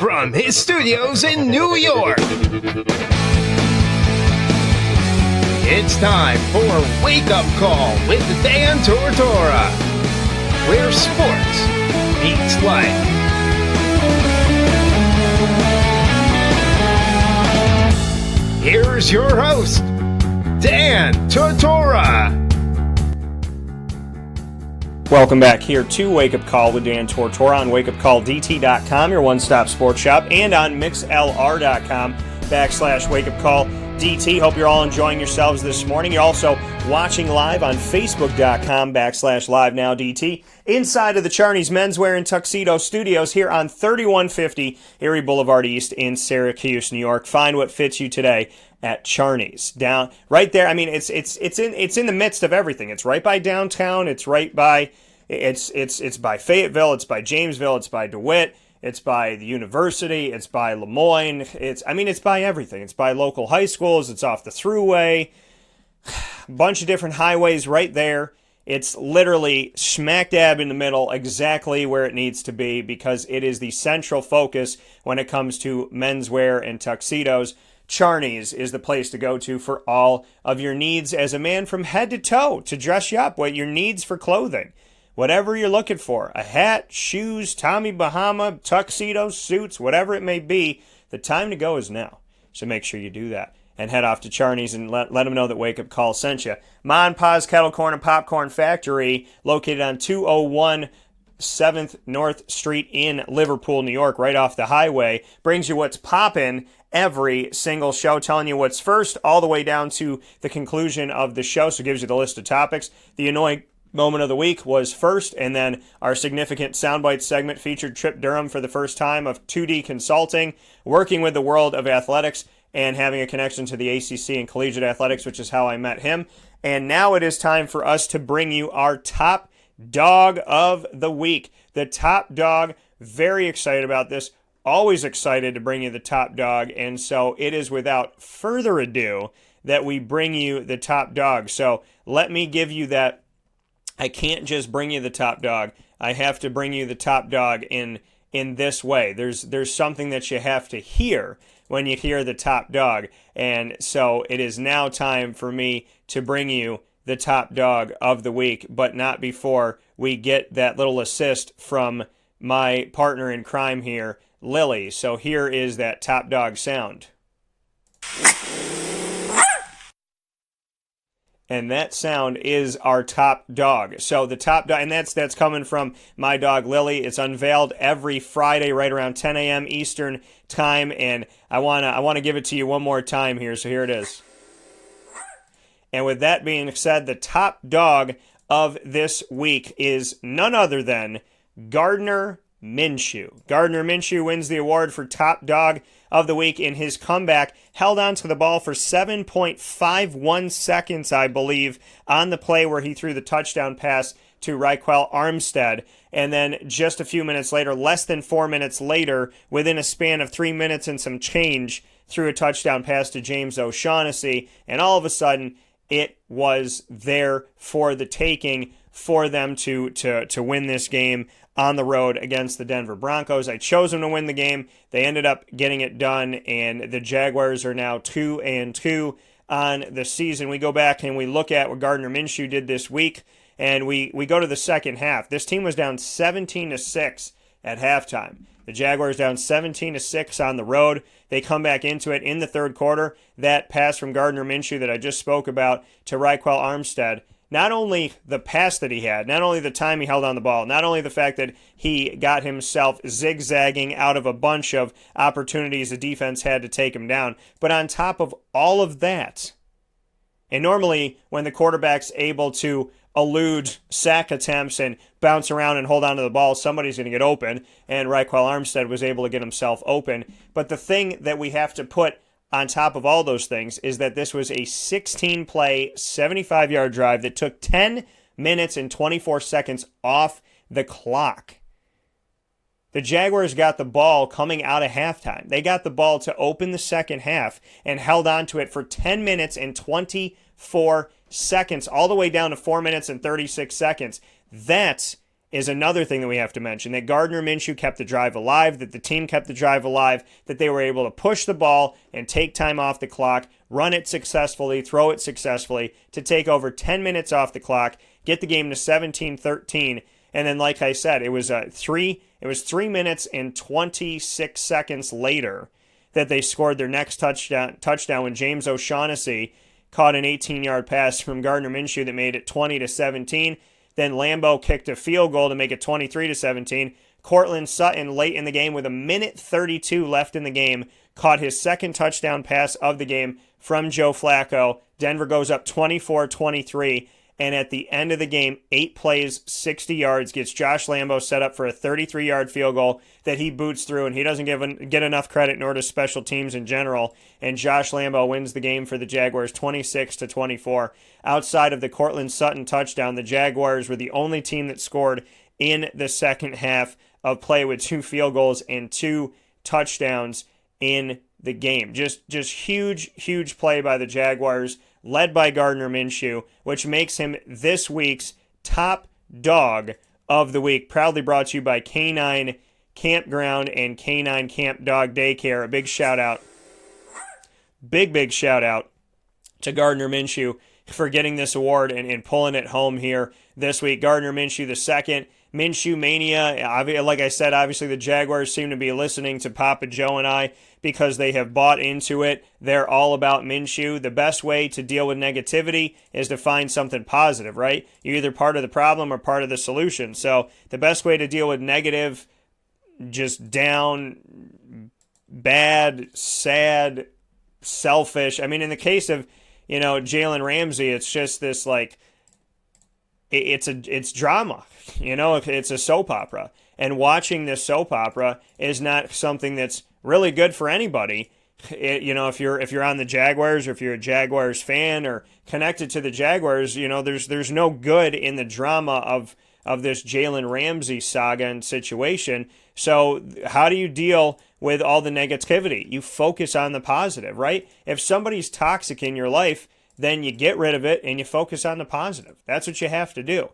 from his studios in New York. It's time for Wake Up Call with Dan Tortora, where sports meets life. Here's your host, Dan Tortora. Welcome back here to Wake Up Call with Dan Tortora on wakeupcalldt.com, your one-stop sports shop, and on mixlr.com/wakeupcalldt. Hope you're all enjoying yourselves this morning. You're also watching live on facebook.com/live-now-DT inside of the Charney's Menswear and Tuxedo Studios here on 3150 Erie Boulevard East in Syracuse, New York. Find what fits you today at Charney's. Down right there. I mean, it's in the midst of everything. It's right by downtown. It's right by it's by Fayetteville. It's by Jamesville. It's by DeWitt. It's by the university. It's by Lemoyne. It's by everything. It's by local high schools. It's off the thruway. Bunch of different highways right there. It's literally smack dab in the middle, exactly where it needs to be, because it is the central focus when it comes to menswear and tuxedos. Charney's is the place to go to for all of your needs as a man from head to toe to dress you up, what your needs for clothing. Whatever you're looking for, a hat, shoes, Tommy Bahama, tuxedos, suits, whatever it may be, the time to go is now. So make sure you do that. And head off to Charney's and let them know that Wake Up Call sent you. Ma and Pa's Kettle Corn and Popcorn Factory, located on 201 7th North Street in Liverpool, New York, right off the highway, brings you what's poppin' every single show, telling you what's first all the way down to the conclusion of the show. So it gives you the list of topics. The annoying moment of the week was first, and then our significant soundbite segment featured Trip Durham for the first time of 2D Consulting, working with the world of athletics and having a connection to the ACC and collegiate athletics, which is how I met him. And now it is time for us to bring you our top dog of the week. The top dog, very excited about this, always excited to bring you the top dog, and so it is without further ado that we bring you the top dog. So let me give you that. I can't just bring you the top dog. I have to bring you the top dog in this way. There's something that you have to hear when you hear the top dog. And so it is now time for me to bring you the top dog of the week, but not before we get that little assist from my partner in crime here, Lily. So here is that top dog sound. And that sound is our top dog. So the top dog, and that's coming from my dog Lily. It's unveiled every Friday right around 10 a.m. Eastern time, and I wanna give it to you one more time here. So here it is. And with that being said, the top dog of this week is none other than Gardner Minshew. Gardner Minshew wins the award for top dog of the week in his comeback. Held onto the ball for 7.51 seconds, I believe, on the play where he threw the touchdown pass to Raquel Armstead. And then just a few minutes later, less than 4 minutes later, within a span of 3 minutes and some change, threw a touchdown pass to James O'Shaughnessy. And all of a sudden, it was there for the taking for them to win this game on the road against the Denver Broncos. I chose them to win the game. They ended up getting it done, and the Jaguars are now 2-2 on the season. We go back and we look at what Gardner Minshew did this week, and we go to the second half. This team was down 17-6 at halftime. The Jaguars down 17-6 on the road. They come back into it in the third quarter. That pass from Gardner Minshew that I just spoke about to Raquel Armstead, not only the pass that he had, not only the time he held on the ball, not only the fact that he got himself zigzagging out of a bunch of opportunities the defense had to take him down, but on top of all of that, and normally when the quarterback's able to elude sack attempts and bounce around and hold on to the ball, somebody's going to get open, and Raquel Armstead was able to get himself open. But the thing that we have to put on top of all those things is that this was a 16-play, 75-yard drive that took 10 minutes and 24 seconds off the clock. The Jaguars got the ball coming out of halftime. They got the ball to open the second half and held on to it for 10 minutes and 24 seconds, all the way down to 4 minutes and 36 seconds. That's is another thing that we have to mention, that Gardner Minshew kept the drive alive, that the team kept the drive alive, that they were able to push the ball and take time off the clock, run it successfully, throw it successfully, to take over 10 minutes off the clock, get the game to 17-13, and then like I said, it was 3 minutes and 26 seconds later that they scored their next touchdown when James O'Shaughnessy caught an 18-yard pass from Gardner Minshew that made it 20-17. Then Lambeau kicked a field goal to make it 23-17. Cortland Sutton, late in the game with 1:32 left in the game, caught his second touchdown pass of the game from Joe Flacco. Denver goes up 24-23. And at the end of the game, 8 plays, 60 yards, gets Josh Lambeau set up for a 33-yard field goal that he boots through, and he doesn't get enough credit, nor does special teams in general. And Josh Lambeau wins the game for the Jaguars 26-24. Outside of the Cortland Sutton touchdown, the Jaguars were the only team that scored in the second half of play with 2 field goals and 2 touchdowns in the game. Just huge play by the Jaguars, led by Gardner Minshew, which makes him this week's top dog of the week. Proudly brought to you by K9 Kampground and K9 Kamp Dog Daycare. A big shout out to Gardner Minshew for getting this award and pulling it home here this week. Gardner Minshew the second. Minshew Mania, like I said, obviously the Jaguars seem to be listening to Papa Joe and I because they have bought into it. They're all about Minshew. The best way to deal with negativity is to find something positive, right? You're either part of the problem or part of the solution. So the best way to deal with negative, just down, bad, sad, selfish. I mean, in the case of, Jalen Ramsey, it's just this like, it's drama, it's a soap opera. And watching this soap opera is not something that's really good for anybody. If you're on the Jaguars, or if you're a Jaguars fan or connected to the Jaguars, there's no good in the drama of this Jalen Ramsey saga and situation. So how do you deal with all the negativity? You focus on the positive, right? If somebody's toxic in your life, then you get rid of it and you focus on the positive. That's what you have to do.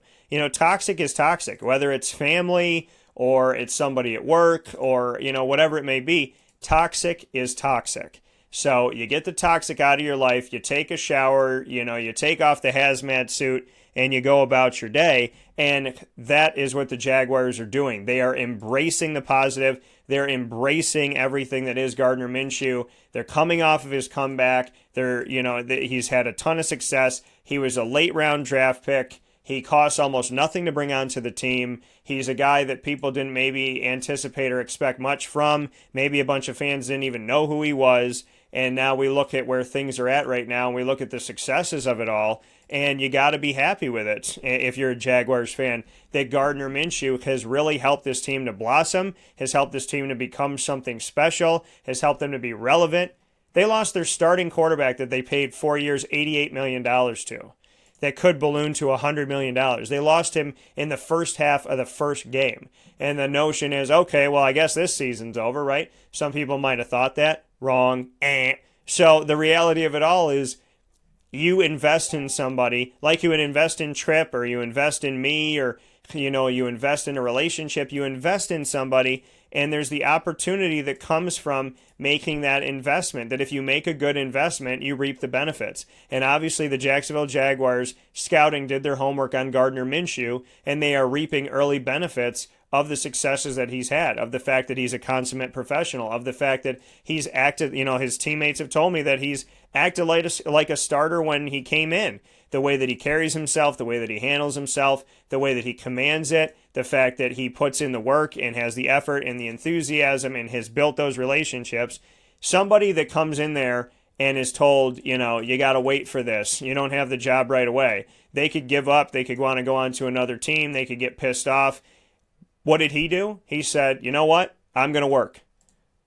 Toxic is toxic, whether it's family or it's somebody at work or, whatever it may be. Toxic is toxic. So you get the toxic out of your life, you take a shower, you take off the hazmat suit, and you go about your day. And that is what the Jaguars are doing. They are embracing the positive. They're embracing everything that is Gardner Minshew. They're coming off of his comeback. He's had a ton of success. He was a late round draft pick. He costs almost nothing to bring onto the team. He's a guy that people didn't maybe anticipate or expect much from. Maybe a bunch of fans didn't even know who he was. And now we look at where things are at right now, and we look at the successes of it all, and you got to be happy with it if you're a Jaguars fan, that Gardner Minshew has really helped this team to blossom, has helped this team to become something special, has helped them to be relevant. They lost their starting quarterback that they paid 4 years, $88 million to, that could balloon to $100 million. They lost him in the first half of the first game. And the notion is, okay, well, I guess this season's over, right? Some people might have thought that. Wrong. So the reality of it all is you invest in somebody like you would invest in Tripp, or you invest in me, or you invest in a relationship. You invest in somebody, and there's the opportunity that comes from making that investment, that if you make a good investment, you reap the benefits. And obviously the Jacksonville Jaguars scouting did their homework on Gardner Minshew, and they are reaping early benefits of the successes that he's had, of the fact that he's a consummate professional, of the fact that he's acted, his teammates have told me that he's acted like a starter when he came in. The way that he carries himself, the way that he handles himself, the way that he commands it, the fact that he puts in the work and has the effort and the enthusiasm and has built those relationships. Somebody that comes in there and is told, you got to wait for this. You don't have the job right away. They could give up. They could want to go on to another team. They could get pissed off. What did he do? He said, you know what? I'm going to work.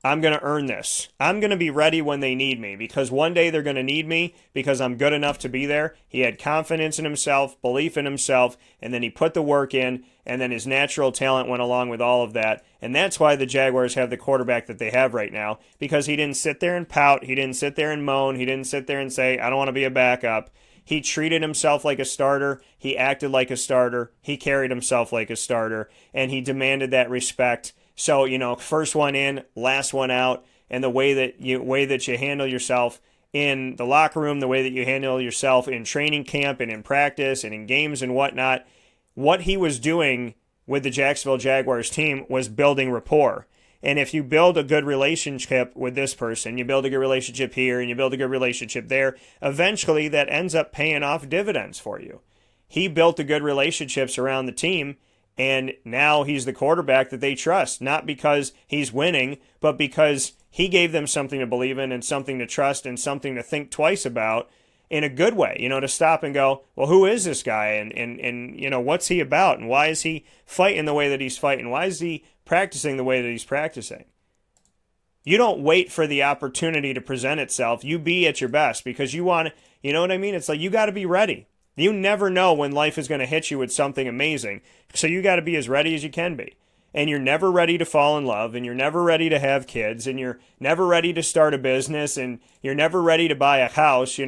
I'm going to earn this. I'm going to be ready when they need me, because one day they're going to need me because I'm good enough to be there. He had confidence in himself, belief in himself, and then he put the work in, and then his natural talent went along with all of that. And that's why the Jaguars have the quarterback that they have right now, because he didn't sit there and pout. He didn't sit there and moan. He didn't sit there and say, I don't want to be a backup. He treated himself like a starter. He acted like a starter. He carried himself like a starter, and he demanded that respect. So, first one in, last one out, and the way that you handle yourself in the locker room, the way that you handle yourself in training camp and in practice and in games and whatnot, what he was doing with the Jacksonville Jaguars team was building rapport. And if you build a good relationship with this person, you build a good relationship here and you build a good relationship there, eventually that ends up paying off dividends for you. He built the good relationships around the team, and now he's the quarterback that they trust, not because he's winning, but because he gave them something to believe in and something to trust and something to think twice about in a good way, to stop and go, well, who is this guy? And what's he about? And why is he fighting the way that he's fighting? Why is he practicing the way that he's practicing? You don't wait for the opportunity to present itself. You be at your best because you want to, you know what I mean? It's like you got to be ready. You never know when life is going to hit you with something amazing. So you got to be as ready as you can be. And you're never ready to fall in love, and you're never ready to have kids, and you're never ready to start a business, and you're never ready to buy a house.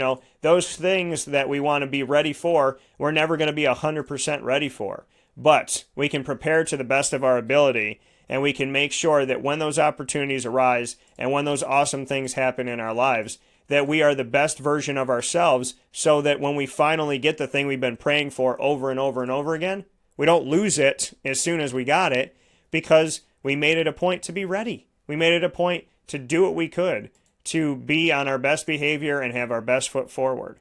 Those things that we want to be ready for, we're never going to be 100% ready for. But we can prepare to the best of our ability, and we can make sure that when those opportunities arise and when those awesome things happen in our lives, that we are the best version of ourselves so that when we finally get the thing we've been praying for over and over and over again, we don't lose it as soon as we got it because we made it a point to be ready. We made it a point to do what we could to be on our best behavior and have our best foot forward.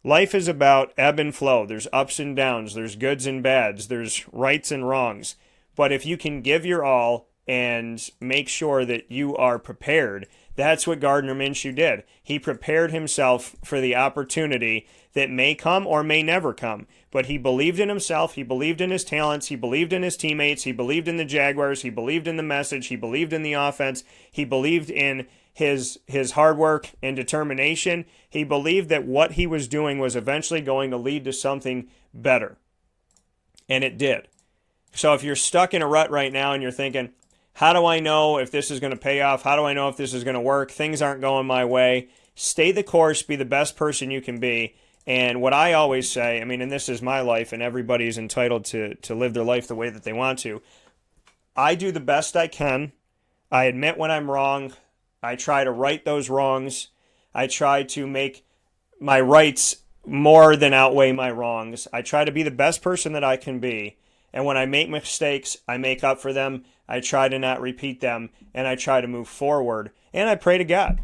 Life is about ebb and flow. There's ups and downs. There's goods and bads. There's rights and wrongs. But if you can give your all and make sure that you are prepared, that's what Gardner Minshew did. He prepared himself for the opportunity that may come or may never come. But he believed in himself. He believed in his talents. He believed in his teammates. He believed in the Jaguars. He believed in the message. He believed in the offense. He believed in his hard work and determination. He believed that what he was doing was eventually going to lead to something better. And it did. So if you're stuck in a rut right now and you're thinking, how do I know if this is going to pay off? How do I know if this is going to work? Things aren't going my way. Stay the course. Be the best person you can be. And what I always say, and this is my life, and everybody's entitled to live their life the way that they want to. I do the best I can. I admit when I'm wrong. I try to right those wrongs. I try to make my rights more than outweigh my wrongs. I try to be the best person that I can be. And when I make mistakes, I make up for them. I try to not repeat them, and I try to move forward. And I pray to God.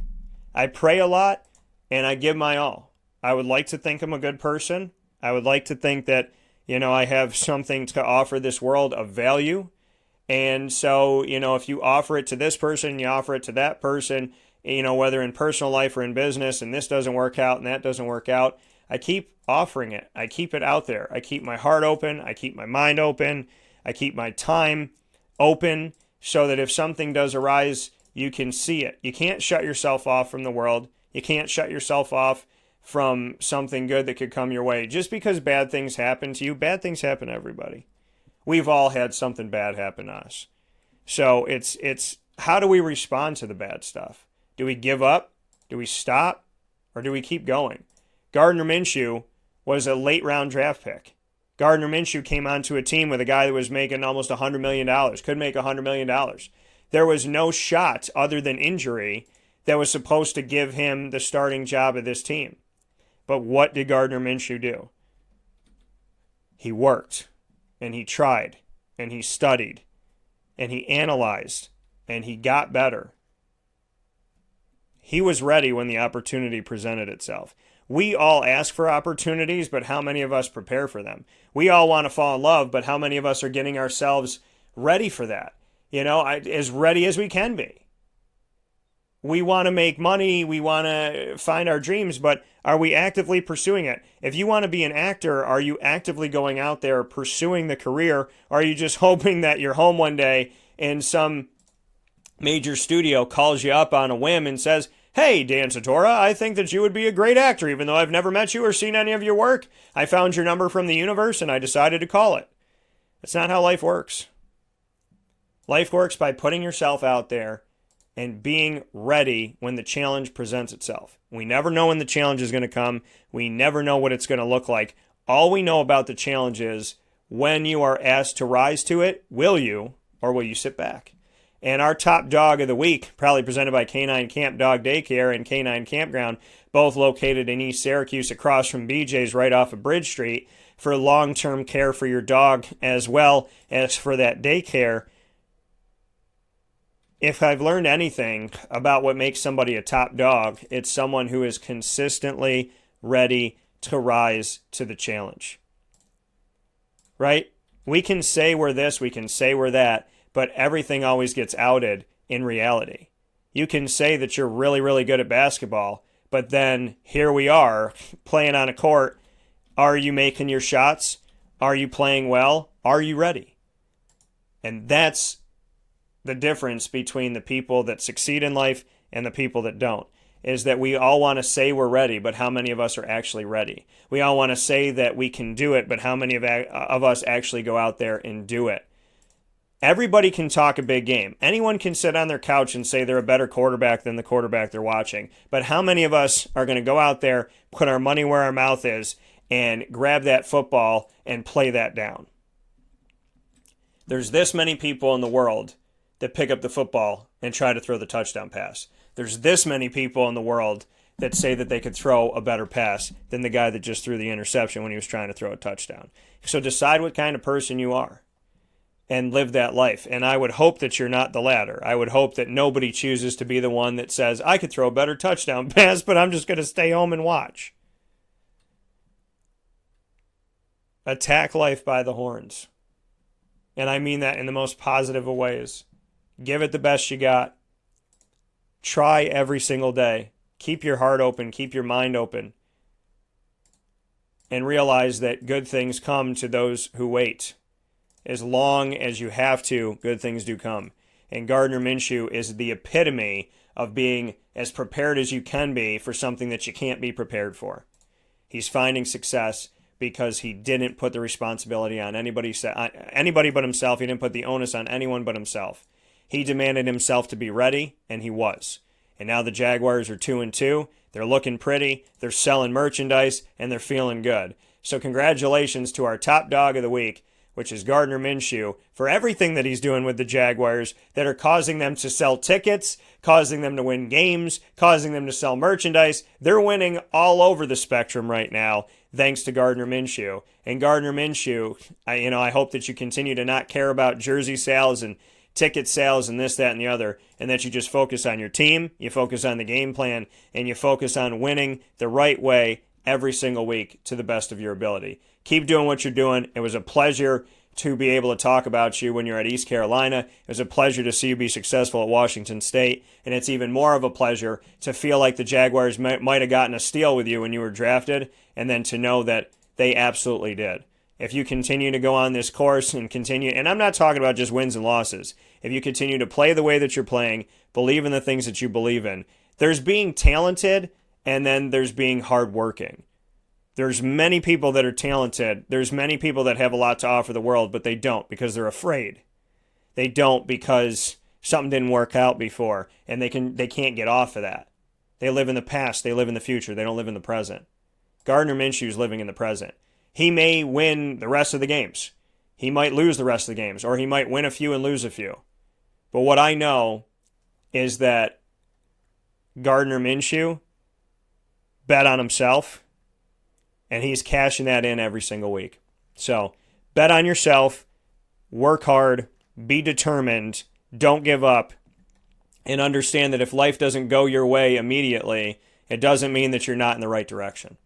I pray a lot, and I give my all. I would like to think I'm a good person. I would like to think that, I have something to offer this world of value. And so, if you offer it to this person, you offer it to that person, whether in personal life or in business, and this doesn't work out and that doesn't work out, I keep offering it. I keep it out there. I keep my heart open. I keep my mind open. I keep my time open so that if something does arise, you can see it. You can't shut yourself off from the world. You can't shut yourself off from something good that could come your way. Just because bad things happen to you, bad things happen to everybody. We've all had something bad happen to us. So it's how do we respond to the bad stuff? Do we give up? Do we stop? Or do we keep going? Gardner Minshew was a late round draft pick. Gardner Minshew came onto a team with a guy that was making almost $100 million, could make $100 million. There was no shot other than injury that was supposed to give him the starting job of this team. But what did Gardner Minshew do? He worked, and he tried, and he studied, and he analyzed, and he got better. He was ready when the opportunity presented itself. We all ask for opportunities, but how many of us prepare for them? We all want to fall in love, but how many of us are getting ourselves ready for that? As ready as we can be. We want to make money, we want to find our dreams, but are we actively pursuing it? If you want to be an actor, are you actively going out there pursuing the career? Or are you just hoping that you're home one day and some major studio calls you up on a whim and says, hey, Dan Tortora, I think that you would be a great actor, even though I've never met you or seen any of your work. I found your number from the universe and I decided to call it. That's not how life works. Life works by putting yourself out there, and being ready when the challenge presents itself. We never know when the challenge is going to come. We never know what it's going to look like. All we know about the challenge is when you are asked to rise to it, will you or will you sit back? And our top dog of the week, probably presented by Kamp Dog Daycare and Kampground, both located in East Syracuse across from BJ's right off of Bridge Street, for long-term care for your dog as well as for that daycare. If I've learned anything about what makes somebody a top dog, it's someone who is consistently ready to rise to the challenge. Right? We can say we're this, we can say we're that, but everything always gets outed in reality. You can say that you're really, really good at basketball, but then here we are playing on a court. Are you making your shots? Are you playing well? Are you ready? And that's the difference between the people that succeed in life and the people that don't, is that we all want to say we're ready, but how many of us are actually ready? We all want to say that we can do it, but how many of us actually go out there and do it? Everybody can talk a big game. Anyone can sit on their couch and say they're a better quarterback than the quarterback they're watching. But how many of us are going to go out there, put our money where our mouth is, and grab that football and play that down? There's this many people in the world that pick up the football and try to throw the touchdown pass. There's this many people in the world that say that they could throw a better pass than the guy that just threw the interception when he was trying to throw a touchdown. So decide what kind of person you are and live that life. And I would hope that you're not the latter. I would hope that nobody chooses to be the one that says, I could throw a better touchdown pass, but I'm just going to stay home and watch. Attack life by the horns. And I mean that in the most positive of ways. Give it the best you got. Try every single day. Keep your heart open. Keep your mind open. And realize that good things come to those who wait. As long as you have to, good things do come. And Gardner Minshew is the epitome of being as prepared as you can be for something that you can't be prepared for. He's finding success because he didn't put the responsibility on anybody but himself. He didn't put the onus on anyone but himself. He demanded himself to be ready, and he was. And now the Jaguars are 2-2. They're looking pretty, they're selling merchandise, and they're feeling good. So congratulations to our top dog of the week, which is Gardner Minshew, for everything that he's doing with the Jaguars that are causing them to sell tickets, causing them to win games, causing them to sell merchandise. They're winning all over the spectrum right now, thanks to Gardner Minshew. And Gardner Minshew, I hope that you continue to not care about jersey sales and ticket sales and this, that, and the other, and that you just focus on your team, you focus on the game plan, and you focus on winning the right way every single week to the best of your ability. Keep doing what you're doing. It was a pleasure to be able to talk about you when you're at East Carolina. It was a pleasure to see you be successful at Washington State, and it's even more of a pleasure to feel like the Jaguars might have gotten a steal with you when you were drafted, and then to know that they absolutely did. If you continue to go on this course and continue, and I'm not talking about just wins and losses, if you continue to play the way that you're playing, believe in the things that you believe in, there's being talented and then there's being hardworking. There's many people that are talented. There's many people that have a lot to offer the world, but they don't because they're afraid. They don't because something didn't work out before, and they can't get off of that. They live in the past. They live in the future. They don't live in the present. Gardner Minshew's living in the present. He may win the rest of the games. He might lose the rest of the games, or he might win a few and lose a few. But what I know is that Gardner Minshew bet on himself, and he's cashing that in every single week. So bet on yourself, work hard, be determined, don't give up, and understand that if life doesn't go your way immediately, it doesn't mean that you're not in the right direction.